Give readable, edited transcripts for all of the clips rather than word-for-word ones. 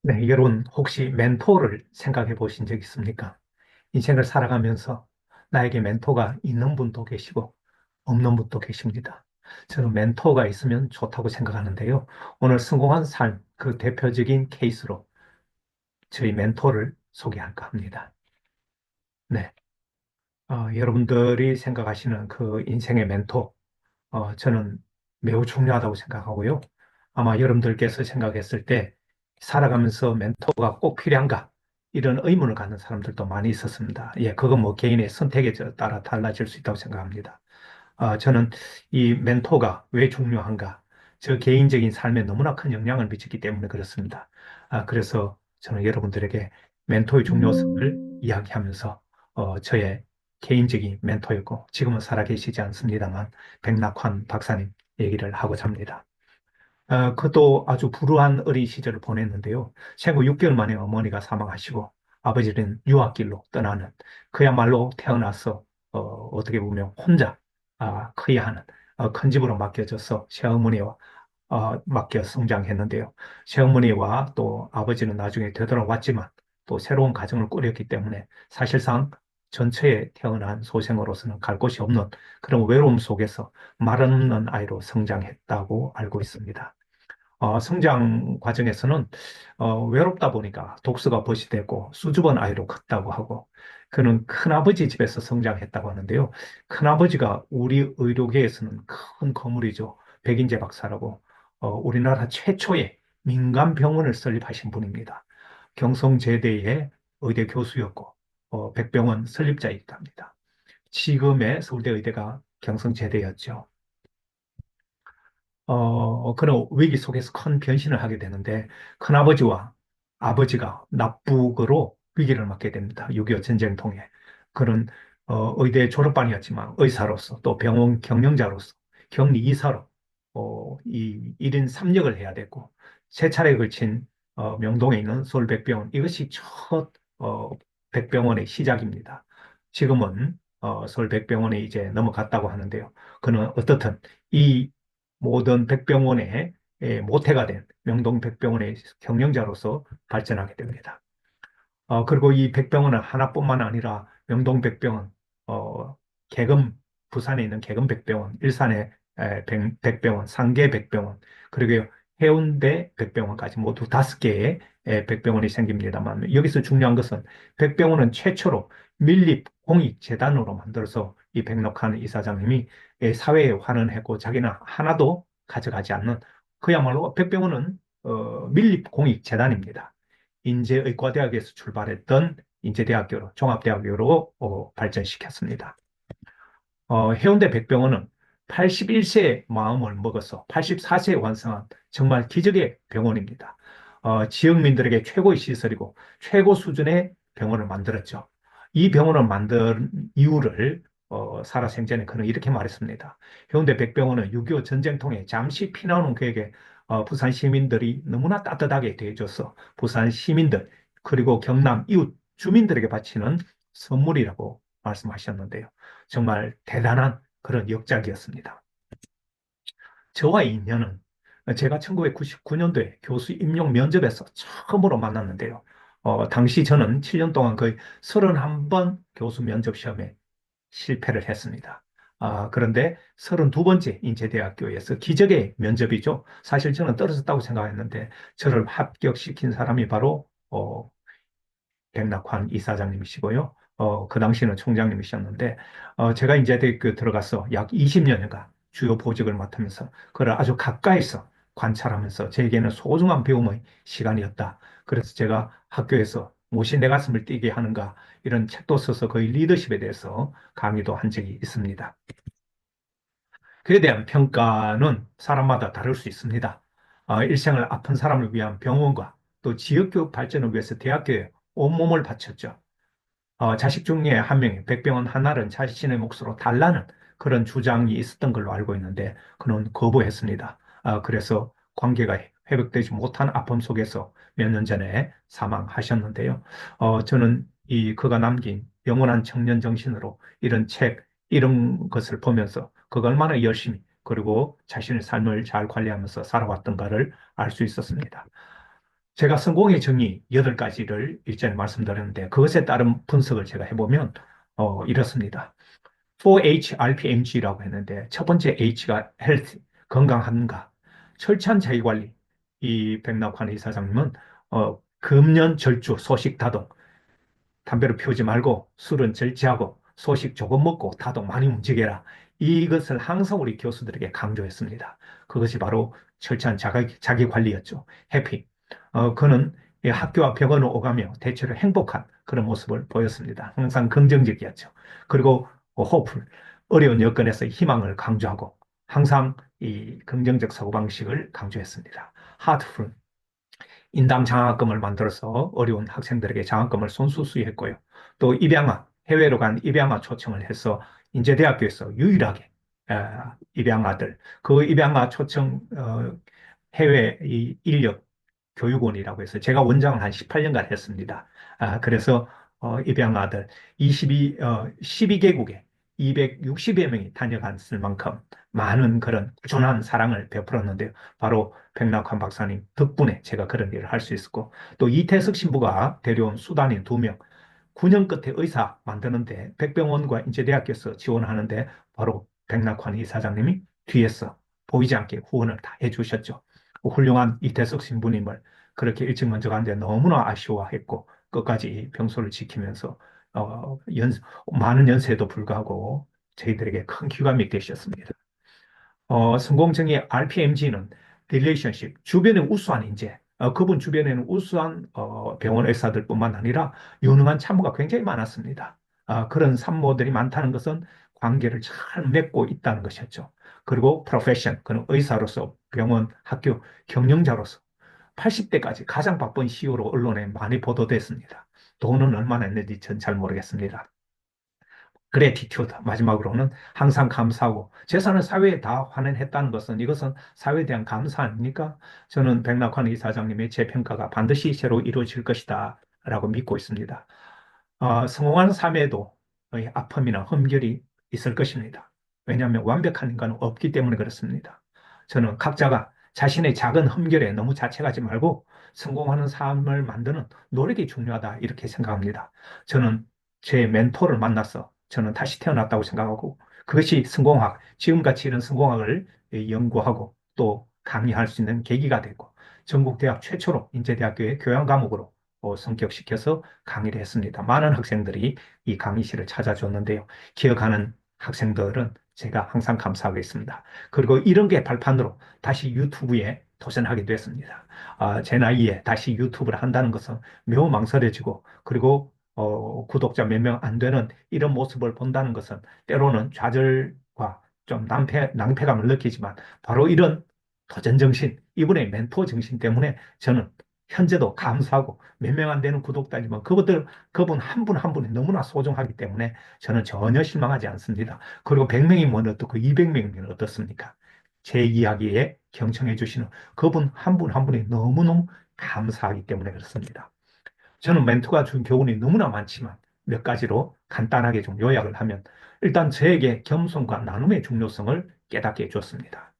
네, 여러분 혹시 멘토를 생각해 보신 적 있습니까? 인생을 살아가면서 나에게 멘토가 있는 분도 계시고 없는 분도 계십니다. 저는 멘토가 있으면 좋다고 생각하는데요. 오늘 성공한 삶, 그 대표적인 케이스로 저희 멘토를 소개할까 합니다. 네, 여러분들이 생각하시는 그 인생의 멘토, 저는 매우 중요하다고 생각하고요. 아마 여러분들께서 생각했을 때 살아가면서 멘토가 꼭 필요한가? 이런 의문을 갖는 사람들도 많이 있었습니다. 예, 그건 뭐 개인의 선택에 따라 달라질 수 있다고 생각합니다. 저는 이 멘토가 왜 중요한가? 저 개인적인 삶에 너무나 큰 영향을 미쳤기 때문에 그렇습니다. 그래서 저는 여러분들에게 멘토의 중요성을 이야기하면서 저의 개인적인 멘토였고 지금은 살아계시지 않습니다만 백낙환 박사님 얘기를 하고자 합니다. 그도 아주 불우한 어린 시절을 보냈는데요. 생후 6개월 만에 어머니가 사망하시고 아버지는 유학길로 떠나는 그야말로 태어나서 어떻게 보면 혼자 커야 하는 큰 집으로 맡겨져서 새어머니와 맡겨 성장했는데요. 새어머니와 또 아버지는 나중에 되돌아왔지만 또 새로운 가정을 꾸렸기 때문에 사실상 전처에 태어난 소생으로서는 갈 곳이 없는 그런 외로움 속에서 말 없는 아이로 성장했다고 알고 있습니다. 성장 과정에서는 외롭다 보니까 독서가 버시되고 수줍은 아이로 컸다고 하고 그는 큰아버지 집에서 성장했다고 하는데요. 큰아버지가 우리 의료계에서는 큰 거물이죠. 백인재 박사라고 우리나라 최초의 민간 병원을 설립하신 분입니다. 경성제대의 의대 교수였고 백병원 설립자이기도 합니다. 지금의 서울대 의대가 경성제대였죠. 그런 위기 속에서 큰 변신을 하게 되는데, 큰아버지와 아버지가 납북으로 위기를 맞게 됩니다. 6.25 전쟁 통해. 그런, 의대 졸업반이었지만 의사로서 또 병원 경영자로서 격리 이사로, 이 1인 3역을 해야 됐고, 세 차례에 걸친, 명동에 있는 서울백병원. 이것이 첫, 백병원의 시작입니다. 지금은, 서울백병원에 이제 넘어갔다고 하는데요. 그는 어떻든 이 모든 백병원의 모태가 된 명동백병원의 경영자로서 발전하게 됩니다. 그리고 이 백병원은 하나뿐만 아니라 명동백병원, 개금, 부산에 있는 개금백병원, 일산의 백병원, 상계백병원, 그리고 해운대 백병원까지 모두 5개의 백병원이 생깁니다만 여기서 중요한 것은 백병원은 최초로 밀립공익재단으로 만들어서 이 백록한 이사장님이 사회에 환원했고 자기는 하나도 가져가지 않는 그야말로 백병원은 밀립공익재단입니다. 인제의과대학에서 출발했던 인제대학교로 종합대학교로 발전시켰습니다. 해운대 백병원은 81세의 마음을 먹어서 84세에 완성한 정말 기적의 병원입니다. 지역민들에게 최고의 시설이고 최고 수준의 병원을 만들었죠. 이 병원을 만든 이유를 살아생전에 그는 이렇게 말했습니다. 해운대 백병원은 6.25 전쟁 통해 잠시 피난온 그에게 부산 시민들이 너무나 따뜻하게 대해줘서 부산 시민들 그리고 경남 이웃 주민들에게 바치는 선물이라고 말씀하셨는데요. 정말 대단한 그런 역작이었습니다. 저와의 인연은 제가 1999년도에 교수 임용 면접에서 처음으로 만났는데요. 당시 저는 7년 동안 거의 31번 교수 면접 시험에 실패를 했습니다. 그런데 32번째 인제대학교에서 기적의 면접이죠. 사실 저는 떨어졌다고 생각했는데 저를 합격시킨 사람이 바로 백낙환 이사장님이시고요. 그 당시는 총장님이셨는데, 제가 인제대학교 들어가서 약 20년여간 주요 보직을 맡으면서 그걸 아주 가까이서 관찰하면서 제게는 소중한 배움의 시간이었다. 그래서 제가 학교에서 무엇이 내 가슴을 뛰게 하는가 이런 책도 써서 거의 리더십에 대해서 강의도 한 적이 있습니다. 그에 대한 평가는 사람마다 다를 수 있습니다. 일생을 아픈 사람을 위한 병원과 또 지역교육 발전을 위해서 대학교에 온몸을 바쳤죠. 자식 중에 한 명이 백병원 하나는 자신의 몫으로 달라는 그런 주장이 있었던 걸로 알고 있는데 그는 거부했습니다. 그래서 관계가 회복되지 못한 아픔 속에서 몇 년 전에 사망하셨는데요. 저는 이 그가 남긴 영원한 청년 정신으로 이런 책, 이런 것을 보면서 그가 얼마나 열심히 그리고 자신의 삶을 잘 관리하면서 살아왔던가를 알 수 있었습니다. 제가 성공의 정의 8가지를 일전에 말씀드렸는데 그것에 따른 분석을 제가 해보면 이렇습니다. 4H RPMG라고 했는데 첫 번째 H가 health, 건강한가, 철저한 자기관리. 이 백낙환 이사장님은 금연, 절주, 소식, 다동, 담배를 피우지 말고 술은 절제하고 소식 조금 먹고 다동 많이 움직여라. 이것을 항상 우리 교수들에게 강조했습니다. 그것이 바로 철저한 자기 관리였죠. 해피. 그는 이 학교와 병원을 오가며 대체로 행복한 그런 모습을 보였습니다. 항상 긍정적이었죠. 그리고 호플, 어려운 여건에서 희망을 강조하고 항상 이 긍정적 사고방식을 강조했습니다. 하트풀, 인당 장학금을 만들어서 어려운 학생들에게 장학금을 손수수했고요. 또 입양아, 해외로 간 입양아 초청을 해서 인제대학교에서 유일하게 입양아들, 그 입양아 초청 해외 이 인력 교육원이라고 해서 제가 원장을 한 18년간 했습니다. 그래서 입양아들 12개국에 260여 명이 다녀갔을 만큼 많은 그런 꾸준한 사랑을 베풀었는데요. 바로 백낙환 박사님 덕분에 제가 그런 일을 할 수 있었고, 또 이태석 신부가 데려온 수단인 2명, 9년 끝에 의사 만드는데 백병원과 인제대학교에서 지원하는데 바로 백낙환 이사장님이 뒤에서 보이지 않게 후원을 다 해주셨죠. 훌륭한 이태석 신부님을 그렇게 일찍 먼저 가는데 너무나 아쉬워했고 끝까지 병소를 지키면서 어, 연, 많은 연세에도 불구하고 저희들에게 큰 귀감이 되셨습니다. 성공정의 RPMG는 릴레이션십, 주변에 우수한 인재, 그분 주변에는 우수한 병원 의사들뿐만 아니라 유능한 참모가 굉장히 많았습니다. 그런 산모들이 많다는 것은 관계를 잘 맺고 있다는 것이었죠. 그리고 프로페션, 그는 의사로서 병원, 학교 경영자로서 80대까지 가장 바쁜 CEO로 언론에 많이 보도됐습니다. 돈은 얼마나 했는지 전 잘 모르겠습니다. 그래티튜드 마지막으로는 항상 감사하고 재산을 사회에 다 환원했다는 것은 이것은 사회에 대한 감사 아닙니까? 저는 백낙환 이사장님의 재평가가 반드시 새로 이루어질 것이다 라고 믿고 있습니다. 성공한 삶에도 아픔이나 흠결이 있을 것입니다. 왜냐하면 완벽한 인간은 없기 때문에 그렇습니다. 저는 각자가 자신의 작은 흠결에 너무 자책하지 말고 성공하는 삶을 만드는 노력이 중요하다 이렇게 생각합니다. 저는 제 멘토를 만나서 저는 다시 태어났다고 생각하고 그것이 성공학, 지금같이 이런 성공학을 연구하고 또 강의할 수 있는 계기가 되고 전국대학 최초로 인제대학교의 교양 과목으로 성격시켜서 강의를 했습니다. 많은 학생들이 이 강의실을 찾아줬는데요. 기억하는 학생들은 제가 항상 감사하고 있습니다. 그리고 이런 게 발판으로 다시 유튜브에 도전하게 됐습니다. 제 나이에 다시 유튜브를 한다는 것은 매우 망설여지고 그리고 구독자 몇 명 안 되는 이런 모습을 본다는 것은 때로는 좌절과 좀 낭패감을 느끼지만 바로 이런 도전 정신, 이분의 멘토 정신 때문에 저는 현재도 감사하고 몇 명 안 되는 구독자지만 그분 한 분 한 분이 너무나 소중하기 때문에 저는 전혀 실망하지 않습니다. 그리고 100명이면 어떻고 200명이면 어떻습니까? 제 이야기에 경청해 주시는 그분 한 분 한 분이 너무너무 감사하기 때문에 그렇습니다. 저는 멘토가 준 교훈이 너무나 많지만 몇 가지로 간단하게 좀 요약을 하면 일단 저에게 겸손과 나눔의 중요성을 깨닫게 해줬습니다.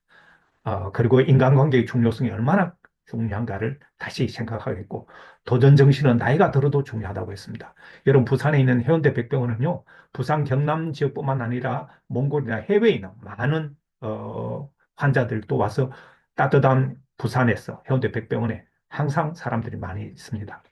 그리고 인간관계의 중요성이 얼마나 중요한가를 다시 생각하겠고, 도전 정신은 나이가 들어도 중요하다고 했습니다. 여러분, 부산에 있는 해운대 백병원은요, 부산 경남 지역뿐만 아니라 몽골이나 해외에 있는 많은 환자들도 와서 따뜻한 부산에서 해운대 백병원에 항상 사람들이 많이 있습니다.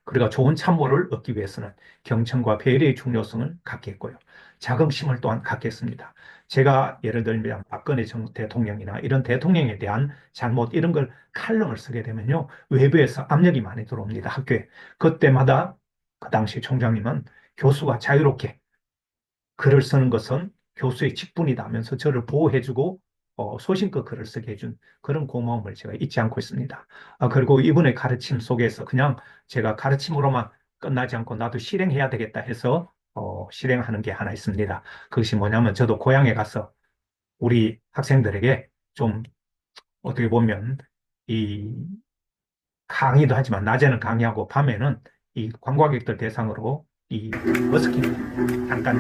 그러니까 좋은 참모를 얻기 위해서는 경청과 배려의 중요성을 갖겠고요. 자긍심을 또한 갖겠습니다. 제가 예를 들면 박근혜 대통령이나 이런 대통령에 대한 잘못 이런 걸 칼럼을 쓰게 되면요. 외부에서 압력이 많이 들어옵니다. 학교에. 그때마다 그 당시 총장님은 교수가 자유롭게 글을 쓰는 것은 교수의 직분이다 하면서 저를 보호해주고 소신껏 글을 쓰게 해준 그런 고마움을 제가 잊지 않고 있습니다. 그리고 이분의 가르침 속에서 그냥 제가 가르침으로만 끝나지 않고 나도 실행해야 되겠다 해서 실행하는 게 하나 있습니다. 그것이 뭐냐면 저도 고향에 가서 우리 학생들에게 좀 어떻게 보면 이 강의도 하지만 낮에는 강의하고 밤에는 이 관광객들 대상으로 이 버스킹 잠깐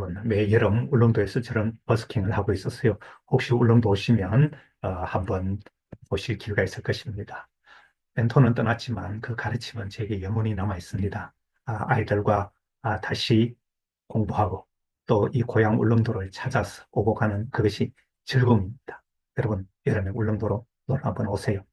여러분, 매 여름 울릉도에서 저런 버스킹을 하고 있었어요. 혹시 울릉도 오시면 한번 보실 기회가 있을 것입니다. 멘토는 떠났지만 그 가르침은 제게 영원히 남아 있습니다. 아이들과 다시 공부하고 또 이 고향 울릉도를 찾아서 오고 가는 그것이 즐거움입니다. 여러분, 여름에 울릉도로 놀러 한번 오세요.